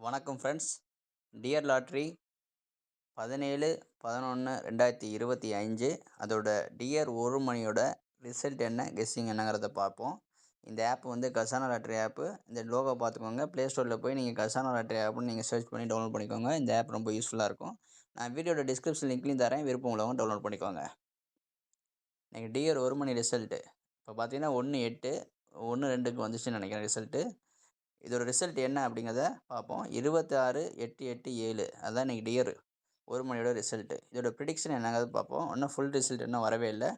வணக்கம் friends. Dear lottery 17/11/2025 அதோட dear ஒரு மணியோட ரிசல்ட் என்ன, கெஸ்ஸிங் என்னங்கிறத பார்ப்போம். இந்த ஆப் வந்து கசானா லாட்ரி ஆப்பு. இந்த லோகோ பார்த்துக்கோங்க. ப்ளே ஸ்டோரில் போய் நீங்கள் கசானா லாட்ரி ஆப்னு நீங்கள் சர்ச் பண்ணி டவுன்லோட் பண்ணிக்கோங்க. இந்த ஆப் ரொம்ப யூஸ்ஃபுல்லாக இருக்கும். நான் வீடியோட டிஸ்கிரிப்ஷன் லிங்க்லையும் தரேன், விருப்பம் உள்ளவங்க டவுன்லோட் பண்ணிக்கோங்க. இன்றைக்கி டியர் ஒரு மணி ரிசல்ட்டு இப்போ பார்த்தீங்கன்னா 1/8 1/2க்கு வந்துச்சுன்னு நினைக்கிறேன் ரிசல்ட்டு. இதோட ரிசல்ட் என்ன அப்படிங்கிறத பார்ப்போம். 26/8/8/7 அதுதான் இன்றைக்கி டியர் ஒரு மணியோட ரிசல்ட்டு. இதோட ப்ரிடிக்ஷன் என்னங்கிறது பார்ப்போம். இன்னும் ஃபுல் ரிசல்ட் இன்னும் வரவே இல்லை.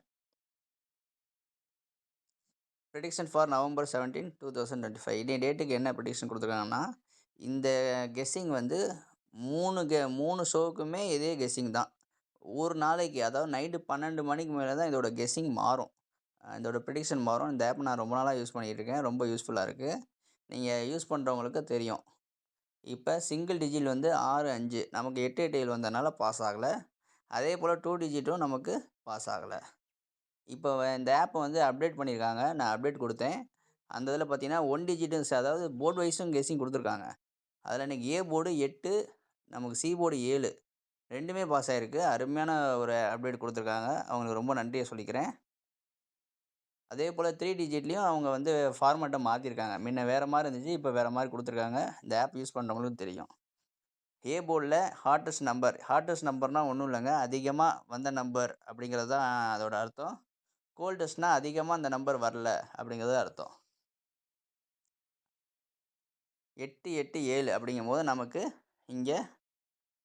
ப்ரிடிக்ஷன் ஃபார் நவம்பர் 17, 2025 இன்னைய டேட்டுக்கு என்ன ப்ரிடிக்ஷன் கொடுத்துருக்காங்கன்னா, இந்த கெஸ்ஸிங் வந்து 3 ஷோவுக்குமே இதே கெஸ்ஸிங் தான். ஒரு நாளைக்கு, அதாவது நைட்டு 12 மணிக்கு மேலே தான் இதோட கெஸ்ஸிங் மாறும். இதோட ப்ரிடிக்ஷன் மாறும். இந்த ஆப் நான் ரொம்ப நாளாக யூஸ் பண்ணிகிட்டு இருக்கேன். ரொம்ப யூஸ்ஃபுல்லாக இருக்குது. நீங்கள் யூஸ் பண்ணுறவங்களுக்கு தெரியும். இப்போ சிங்கிள் டிஜிட் வந்து 6, 5 நமக்கு 8, 8, 7 வந்ததுனால பாஸ் ஆகலை. அதே போல் 2 டிஜிட்டும் நமக்கு பாஸ் ஆகலை. இப்போ இந்த ஆப்பை வந்து அப்டேட் பண்ணியிருக்காங்க. நான் அப்டேட் கொடுத்தேன். அந்த இதில் பார்த்தீங்கன்னா 1 டிஜிட்டும் அதாவது போர்டு வைஸும் கெஸ்ஸிங் கொடுத்துருக்காங்க. அதில் இன்றைக்கி ஏ போர்டு 8, நமக்கு சி போர்டு 7 2மே பாஸ் ஆகிருக்கு. அருமையான ஒரு அப்டேட் கொடுத்துருக்காங்க. அவங்களுக்கு ரொம்ப நன்றியை சொல்லிக்கிறேன். அதே போல் 3 டிஜிட்லேயும் அவங்க வந்து ஃபார்மேட்டை மாற்றிருக்காங்க. முன்ன வேறு மாதிரி இருந்துச்சு, இப்போ வேறு மாதிரி கொடுத்துருக்காங்க. இந்த ஆப் யூஸ் பண்ணுறவங்களுக்கும் தெரியும். ஏ போர்டில் ஹார்டஸ்ட் நம்பர்னால் ஒன்றும் இல்லைங்க, அதிகமாக வந்த நம்பர் அப்படிங்கிறது தான் அதோட அர்த்தம். கோல்டஸ்ட்னால் அதிகமாக அந்த நம்பர் வரல அப்படிங்கிறது அர்த்தம். 8, 8, 7 அப்படிங்கும்போது நமக்கு இங்கே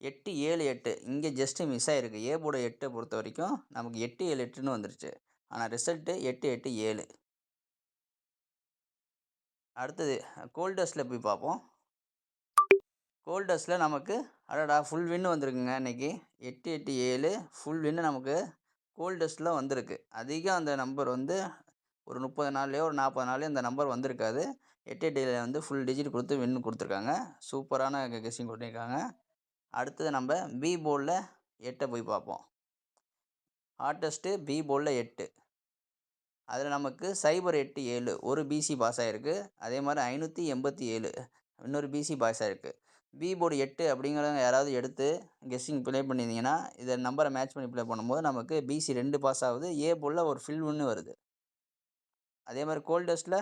8, 7, 8 இங்கே ஜஸ்ட்டு மிஸ் ஆகிருக்கு. ஏ போர்டு 8 பொறுத்த வரைக்கும் நமக்கு 8, 7, 8ன்னு வந்துருச்சு. ஆனால் ரிசல்ட்டு 8, 8, 7. அடுத்தது கோல்டஸ்ட்டில் போய் பார்ப்போம். கோல்டஸ்ட்டில் நமக்கு அடடா ஃபுல் வின்னு வந்திருக்குங்க இன்றைக்கி. 8, 8, 7 ஃபுல் வின்னு நமக்கு கோல்டஸ்ட்டில் வந்திருக்கு. அதிகம் அந்த நம்பர் வந்து ஒரு 30 நாள்லேயோ ஒரு 40 நாள்லேயோ இந்த நம்பர் வந்திருக்காது. 8, 8 வந்து ஃபுல் டிஜிட் கொடுத்து வின்னு கொடுத்துருக்காங்க. சூப்பரான கெஸ்ஸிங் பண்ணியிருக்காங்க. அடுத்தது நம்ம பி போர்டில் 8 போய் பார்ப்போம். ஹார்டஸ்ட்டு பி போர்டில் 8. அதில் நமக்கு 087 ஒரு பிசி பாஸ் ஆகிருக்கு. அதே மாதிரி 587 இன்னொரு பிசி பாஸ் ஆகிருக்கு. பி போர்டு 8 அப்படிங்கிறவங்க யாராவது எடுத்து கெஸ்ஸிங் ப்ளே பண்ணியிருந்தீங்கன்னா, இதை நம்பரை மேட்ச் பண்ணி ப்ளே பண்ணும்போது நமக்கு பிசி 2 பாஸ் ஆகுது. ஏ போர்டில் ஒரு ஃபில் ஒன்று வருது. அதே மாதிரி கோல்டஸ்ட்டில்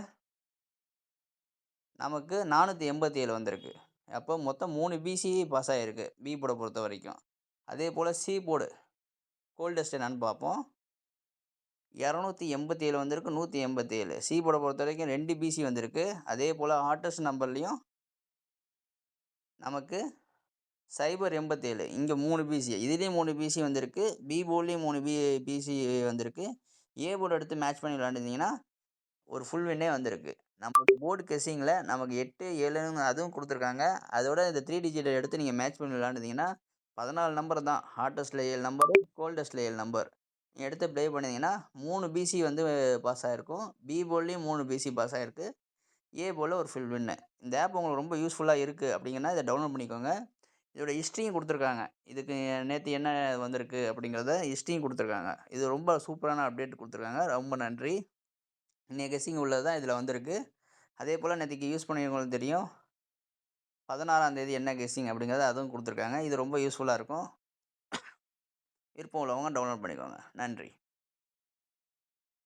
நமக்கு 487 வந்திருக்கு. அப்போ மொத்தம் 3 பிசி பாஸ் ஆகிருக்கு பி போர்டை பொறுத்த வரைக்கும். அதே போல் சி போர்டு கோல்டஸ்ட் என்னன்னு பார்ப்போம். 287 வந்திருக்கு, 187. சி போர்டை பொறுத்த வரைக்கும் 2 பிசி வந்திருக்கு. அதே போல் ஹார்டஸ்ட் நம்பர்லேயும் நமக்கு 087 இங்கே 3 பிசி, இதுலேயும் 3 பிசி வந்திருக்கு. பி போர்ட்லேயும் 3 பிசி வந்திருக்கு. ஏ போர்டு எடுத்து மேட்ச் பண்ணி விளாண்டுருந்தீங்கன்னா ஒரு ஃபுல் வின்னே வந்திருக்கு. நமக்கு போர்டு கெஸ்ஸிங்கில் நமக்கு 8, 7ன்னு அதுவும் கொடுத்துருக்காங்க. அதோட இந்த 3 டிஜிட்டை எடுத்து நீங்கள் மேட்ச் பண்ணி விளாண்டுருந்தீங்கன்னா 14 நம்பர் தான். ஹார்டஸ்ட்டில் 7 நம்பரு, கோல்டஸ்ட்டில் 7 நம்பர் நீங்கள் எடுத்து ப்ளே பண்ணிங்கன்னா 3 பிசி வந்து பாஸ் ஆகிருக்கும். பி போர்ட்லேயும் 3 பிசி பாஸ் ஆகிருக்கு. ஏ போர்டில் ஒரு ஃபுல் வின்னு. இந்த ஆப் உங்களுக்கு ரொம்ப யூஸ்ஃபுல்லாக இருக்குது அப்படிங்கன்னா இதை டவுன்லோட் பண்ணிக்கோங்க. இதோட ஹிஸ்ட்ரியும் கொடுத்துருக்காங்க. இதுக்கு நேற்று என்ன வந்திருக்கு அப்படிங்கிறத ஹிஸ்ட்ரியும் கொடுத்துருக்காங்க. இது ரொம்ப சூப்பரான அப்டேட் கொடுத்துருக்காங்க. ரொம்ப நன்றி. இன்றைய கெஸ்ஸிங் உள்ளது தான் இதில் வந்திருக்கு. அதே போல் நேற்றுக்கு யூஸ் பண்ணியவங்களுக்கு தெரியும். 16ஆம் தேதி என்ன கெஸ்ஸிங் அப்படிங்கிறத அதுவும் கொடுத்துருக்காங்க. இது ரொம்ப யூஸ்ஃபுல்லாக இருக்கும். விருப்பம் உள்ளவங்க டவுன்லோட் பண்ணிக்கோங்க. நன்றி.